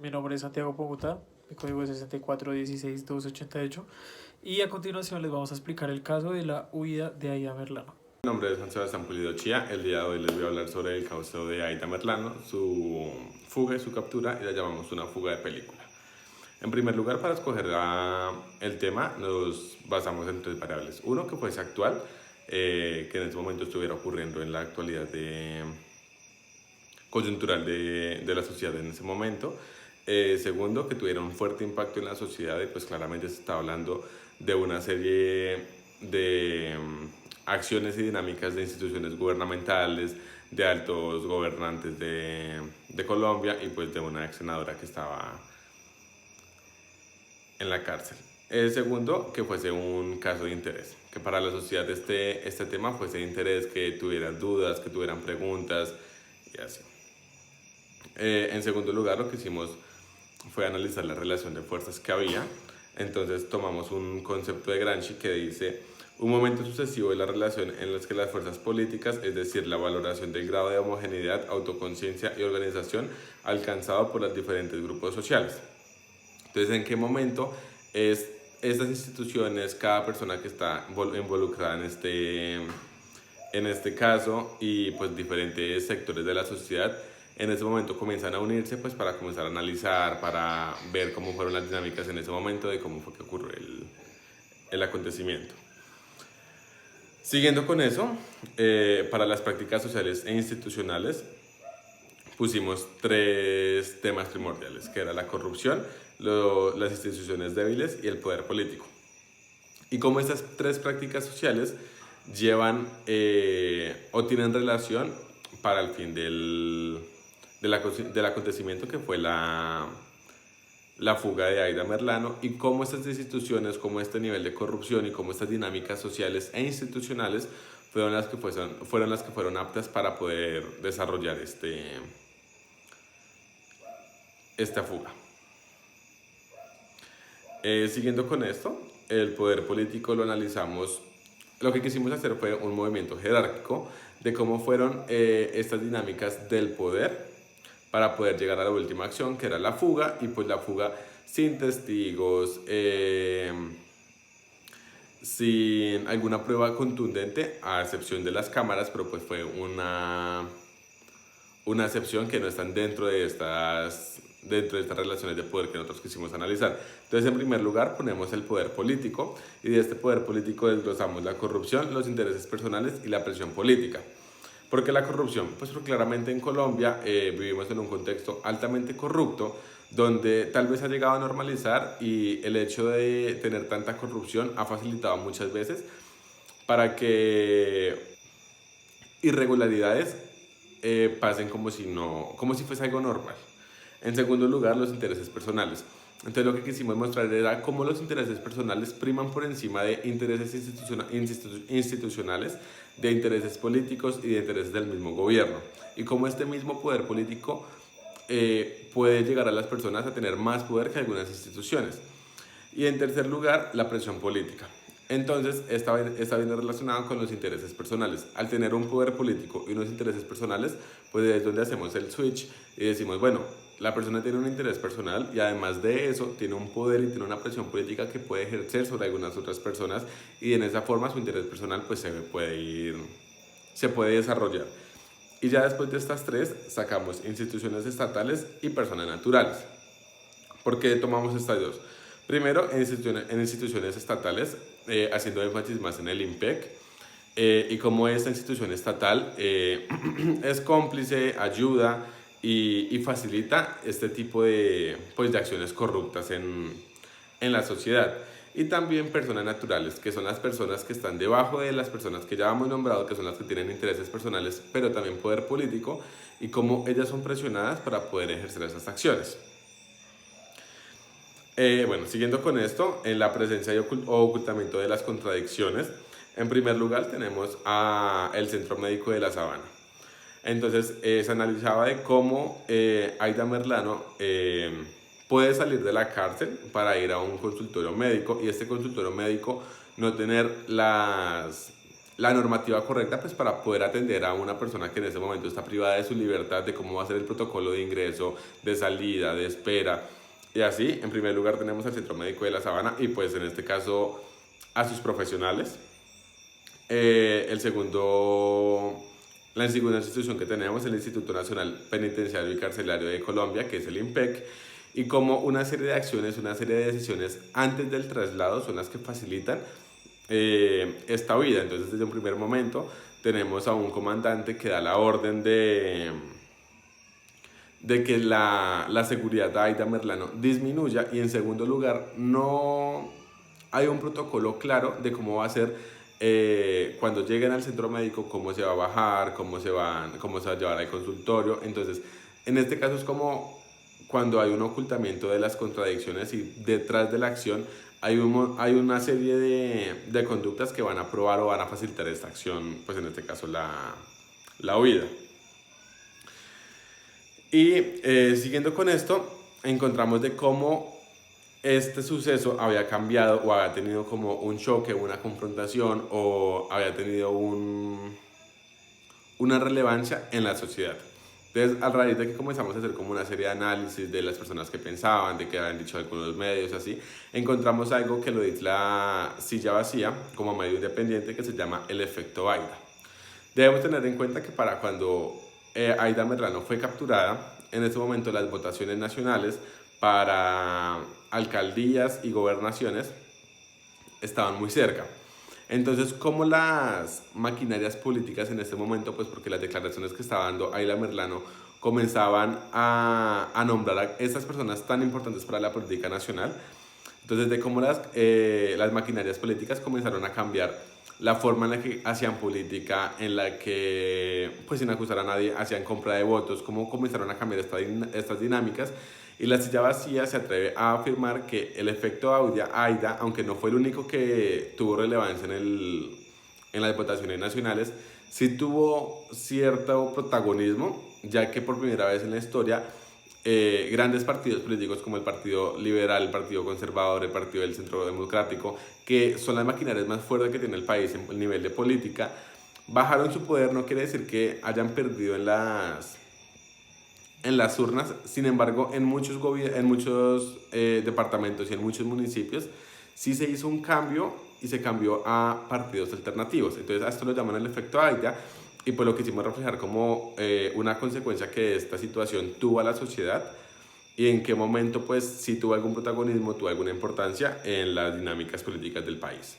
Mi nombre es Santiago Pogota, mi código es 6416288 y a continuación les vamos a explicar el caso de la huida de Aida Merlano. Mi nombre es Juan Sebastián Pulido Chía. El día de hoy les voy a hablar sobre el caso de Aida Merlano, su fuga y su captura, y la llamamos una fuga de película. En primer lugar, para escoger el tema, nos basamos en tres variables. Uno, que fuese actual, que en este momento estuviera ocurriendo en la actualidad coyuntural de la sociedad en ese momento. Segundo, que tuviera un fuerte impacto en la sociedad, y pues claramente se está hablando de una serie de acciones y dinámicas de instituciones gubernamentales, de altos gobernantes de Colombia y pues de una ex senadora que estaba en la cárcel. El segundo, que fuese un caso de interés, que para la sociedad este tema fuese de interés, que tuvieran dudas, que tuvieran preguntas y así. En segundo lugar, lo que hicimos fue analizar la relación de fuerzas que había. Entonces tomamos un concepto de Gramsci que dice un momento sucesivo de la relación en las que las fuerzas políticas, es decir, la valoración del grado de homogeneidad, autoconciencia y organización alcanzado por los diferentes grupos sociales. Entonces, ¿en qué momento estas instituciones, cada persona que está involucrada en este caso y pues diferentes sectores de la sociedad en ese momento comienzan a unirse pues para comenzar a analizar, para ver cómo fueron las dinámicas en ese momento, de cómo fue que ocurrió el acontecimiento? Siguiendo con eso, para las prácticas sociales e institucionales pusimos tres temas primordiales, que era la corrupción, las instituciones débiles y el poder político. Y cómo estas tres prácticas sociales llevan o tienen relación para el fin del acontecimiento que fue la fuga de Aida Merlano, y cómo estas instituciones, cómo este nivel de corrupción y cómo estas dinámicas sociales e institucionales fueron las que fueron aptas para poder desarrollar esta fuga. Siguiendo con esto, el poder político lo analizamos. Lo que quisimos hacer fue un movimiento jerárquico de cómo fueron estas dinámicas del poder para poder llegar a la última acción, que era la fuga, y pues la fuga sin testigos, sin alguna prueba contundente, a excepción de las cámaras, pero pues fue una excepción que no están dentro de estas relaciones de poder que nosotros quisimos analizar. Entonces, en primer lugar, ponemos el poder político, y de este poder político desglosamos la corrupción, los intereses personales y la presión política. ¿Por qué la corrupción? Pues porque claramente en Colombia vivimos en un contexto altamente corrupto, donde tal vez ha llegado a normalizar, y el hecho de tener tanta corrupción ha facilitado muchas veces para que irregularidades pasen como si fuese algo normal. En segundo lugar, los intereses personales. Entonces, lo que quisimos mostrar era cómo los intereses personales priman por encima de intereses institucionales, de intereses políticos y de intereses del mismo gobierno, y cómo este mismo poder político puede llegar a las personas a tener más poder que algunas instituciones. Y en tercer lugar, la presión política. Entonces, está bien relacionado con los intereses personales. Al tener un poder político y unos intereses personales, pues es donde hacemos el switch y decimos, bueno, la persona tiene un interés personal y además de eso tiene un poder y tiene una presión política que puede ejercer sobre algunas otras personas, y en esa forma su interés personal pues se puede desarrollar. Y ya después de estas tres sacamos instituciones estatales y personas naturales. ¿Por qué tomamos estas dos? Primero, en instituciones estatales, haciendo énfasis más en el IMPEC, y cómo esta institución estatal es cómplice, ayuda y facilita este tipo de acciones corruptas en la sociedad. Y también personas naturales, que son las personas que están debajo de las personas que ya hemos nombrado, que son las que tienen intereses personales, pero también poder político, y cómo ellas son presionadas para poder ejercer esas acciones. Bueno, siguiendo con esto, en la presencia o ocultamiento de las contradicciones, en primer lugar tenemos el Centro Médico de la Sabana. Entonces, se analizaba de cómo Aida Merlano puede salir de la cárcel para ir a un consultorio médico, y este consultorio médico no tener la normativa correcta pues para poder atender a una persona que en ese momento está privada de su libertad, de cómo va a ser el protocolo de ingreso, de salida, de espera. Y así, en primer lugar tenemos al Centro Médico de la Sabana y pues en este caso a sus profesionales. El segundo, la segunda institución que tenemos es el Instituto Nacional Penitenciario y Carcelario de Colombia, que es el INPEC, y como una serie de acciones, una serie de decisiones antes del traslado son las que facilitan esta huida. Entonces, desde un primer momento tenemos a un comandante que da la orden de que la seguridad de Aida Merlano disminuya, y en segundo lugar no hay un protocolo claro de cómo va a ser cuando lleguen al centro médico, cómo se va a bajar, cómo se va a llevar al consultorio. Entonces, en este caso es como cuando hay un ocultamiento de las contradicciones y detrás de la acción hay una serie de conductas que van a probar o van a facilitar esta acción, pues en este caso la huida. Y siguiendo con esto, encontramos de cómo este suceso había cambiado o había tenido como un choque, una confrontación o había tenido una relevancia en la sociedad. Entonces, a raíz de que comenzamos a hacer como una serie de análisis de las personas que pensaban, de que habían dicho algunos medios, así, encontramos algo que lo dice la Silla Vacía como medio independiente, que se llama el efecto Aida. Debemos tener en cuenta que para cuando Aida Merlano fue capturada, en ese momento las votaciones nacionales para alcaldías y gobernaciones estaban muy cerca. Entonces, como las maquinarias políticas en este momento, pues porque las declaraciones que estaba dando Aida Merlano comenzaban a nombrar a estas personas tan importantes para la política nacional, entonces de cómo las maquinarias políticas comenzaron a cambiar la forma en la que hacían política, en la que, pues sin acusar a nadie, hacían compra de votos, cómo comenzaron a cambiar estas dinámicas. Y la Silla Vacía se atreve a afirmar que el efecto Aida, aunque no fue el único que tuvo relevancia en las votaciones nacionales, sí tuvo cierto protagonismo, ya que por primera vez en la historia grandes partidos políticos como el Partido Liberal, el Partido Conservador, el Partido del Centro Democrático, que son las maquinarias más fuertes que tiene el país en el nivel de política, bajaron su poder. No quiere decir que hayan perdido en las urnas. Sin embargo, en muchos departamentos y en muchos municipios sí se hizo un cambio y se cambió a partidos alternativos. Entonces a esto lo llaman el efecto Aida, y pues lo quisimos reflejar como una consecuencia que esta situación tuvo a la sociedad y en qué momento pues sí tuvo algún protagonismo, tuvo alguna importancia en las dinámicas políticas del país.